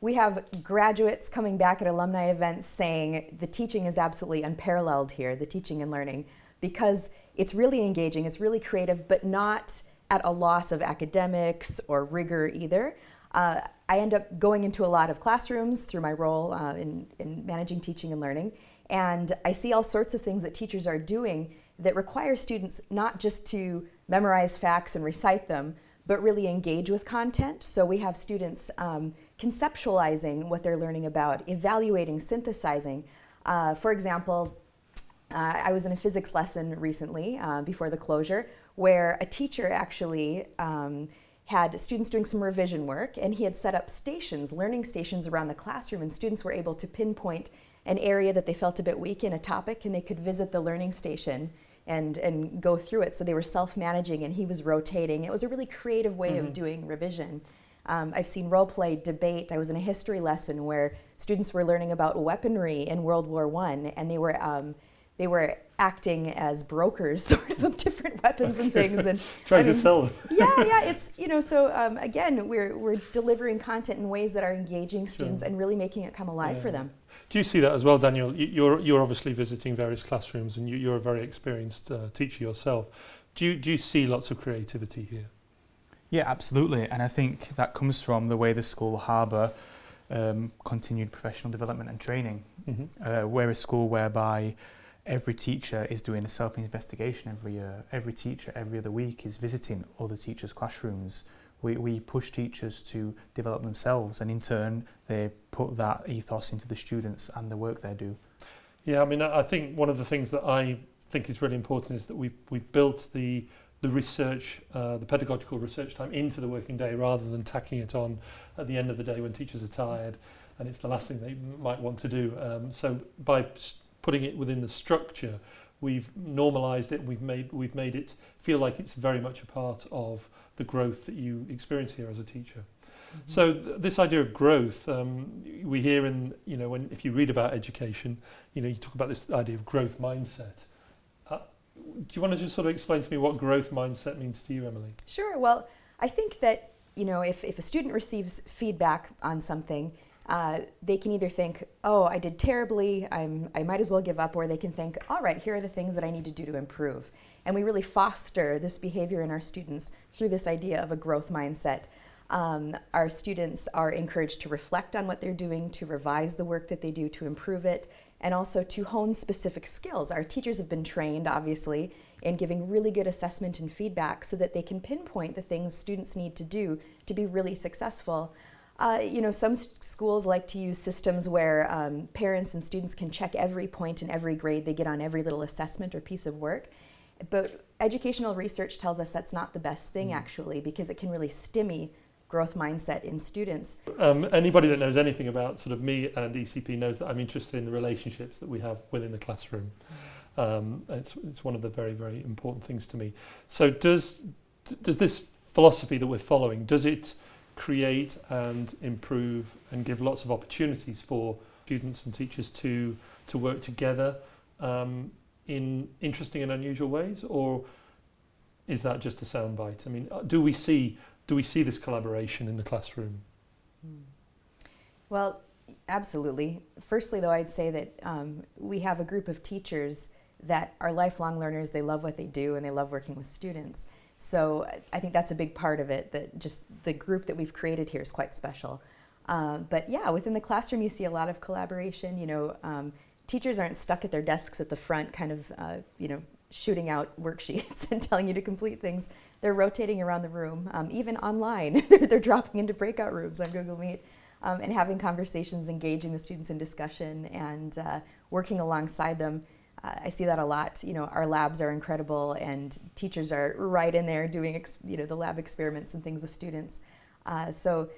We have graduates coming back at alumni events saying the teaching is absolutely unparalleled here, the teaching and learning, because it's really engaging, it's really creative, but not at a loss of academics or rigor either. I end up going into a lot of classrooms through my role in managing teaching and learning, and I see all sorts of things that teachers are doing that require students not just to memorize facts and recite them, but really engage with content. So we have students conceptualizing what they're learning about, evaluating, synthesizing. For example, I was in a physics lesson recently before the closure where a teacher actually had students doing some revision work, and he had set up stations, learning stations around the classroom, and students were able to pinpoint an area that they felt a bit weak in a topic, and they could visit the learning station and go through it. So they were self-managing and he was rotating. It was a really creative way of doing revision. I've seen role play, debate. I was in a history lesson where students were learning about weaponry in World War I, and they were acting as brokers sort of different weapons and things. And trying to sell them. yeah, it's, so again, we're delivering content in ways that are engaging students and really making it come alive for them. Do you see that as well, Daniel? You're obviously visiting various classrooms, and you're a very experienced teacher yourself. Do you see lots of creativity here? Yeah, absolutely. And I think that comes from the way the school harbour continued professional development and training. We're a school whereby every teacher is doing a self-investigation every year. Every teacher, every other week, is visiting other teachers' classrooms. We push teachers to develop themselves, and in turn they put that ethos into the students and the work they do. Yeah, I mean, I think one of the things that I think is really important is that we've built the research, the pedagogical research time into the working day rather than tacking it on at the end of the day when teachers are tired and it's the last thing they might want to do. So by putting it within the structure, we've normalised it. We've made it feel like it's very much a part of the growth that you experience here as a teacher. So this idea of growth, we hear if you read about education, you talk about this idea of growth mindset. Do you want to just sort of explain to me what growth mindset means to you, Emily? Sure. Well, I think that if a student receives feedback on something, they can either think, oh, I did terribly, I might as well give up, or they can think, all right, here are the things that I need to do to improve. And we really foster this behavior in our students through this idea of a growth mindset. Our students are encouraged to reflect on what they're doing, to revise the work that they do, to improve it, and also to hone specific skills. Our teachers have been trained, obviously, in giving really good assessment and feedback so that they can pinpoint the things students need to do to be really successful. Some schools like to use systems where parents and students can check every point in every grade they get on every little assessment or piece of work. But educational research tells us that's not the best thing, actually, because it can really stymie growth mindset in students. Anybody that knows anything about sort of me and ECP knows that I'm interested in the relationships that we have within the classroom. It's one of the very, very important things to me. So does this philosophy that we're following, does it create and improve and give lots of opportunities for students and teachers to work together in interesting and unusual ways, or is that just a soundbite? I mean, do we see this collaboration in the classroom? Well, absolutely. Firstly, though, I'd say that we have a group of teachers that are lifelong learners. They love what they do and they love working with students. So I think that's a big part of it, that just the group that we've created here is quite special. But yeah, within the classroom you see a lot of collaboration. Teachers aren't stuck at their desks at the front kind of, shooting out worksheets and telling you to complete things. They're rotating around the room, even online. They're dropping into breakout rooms on Google Meet and having conversations, engaging the students in discussion and working alongside them. I see that a lot. Our labs are incredible and teachers are right in there doing the lab experiments and things with students. So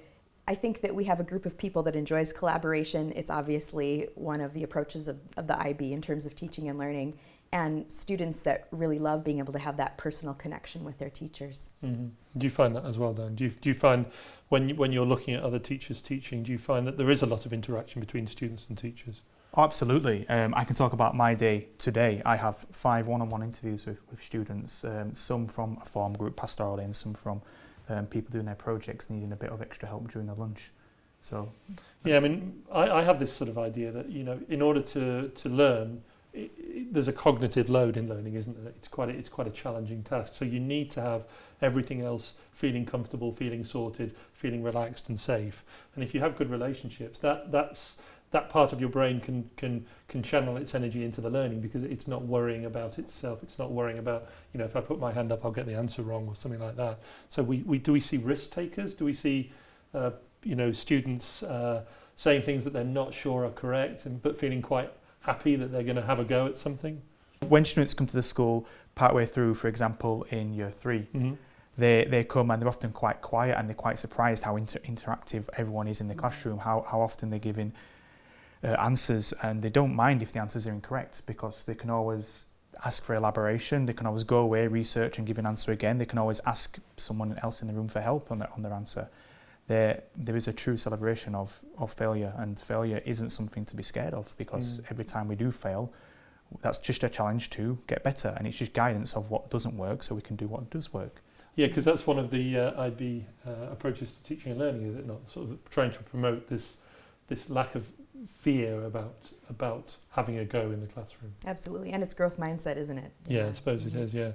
I think that we have a group of people that enjoys collaboration. It's obviously one of the approaches of the IB in terms of teaching and learning, and students that really love being able to have that personal connection with their teachers. Mm-hmm. Do you find that as well, Dan? Do you find when you're looking at other teachers teaching, do you find that there is a lot of interaction between students and teachers? Oh, absolutely. I can talk about my day today. I have 5 one-on-one interviews with students, some from a form group pastorally and some from people doing their projects needing a bit of extra help during the lunch. So Yeah, I mean, I have this sort of idea that, in order to learn, there's a cognitive load in learning, isn't there? It's quite a challenging task. So you need to have everything else feeling comfortable, feeling sorted, feeling relaxed and safe. And if you have good relationships, that part of your brain can channel its energy into the learning, because it's not worrying about itself. It's not worrying about, if I put my hand up, I'll get the answer wrong or something like that. So we see risk takers? Do we see students saying things that they're not sure are correct, but feeling quite happy that they're going to have a go at something? When students come to the school partway through, for example, in year 3, they come and they're often quite quiet, and they're quite surprised how interactive everyone is in the classroom, how often they're giving answers, and they don't mind if the answers are incorrect, because they can always ask for elaboration, they can always go away, research and give an answer again, they can always ask someone else in the room for help on their answer. There is a true celebration of failure, and failure isn't something to be scared of, because every time we do fail, that's just a challenge to get better, and it's just guidance of what doesn't work so we can do what does work. Yeah, because that's one of the IB approaches to teaching and learning, is it not? Sort of trying to promote this lack of fear about having a go in the classroom. Absolutely, and it's growth mindset, isn't it? Yeah, I suppose it is, yeah.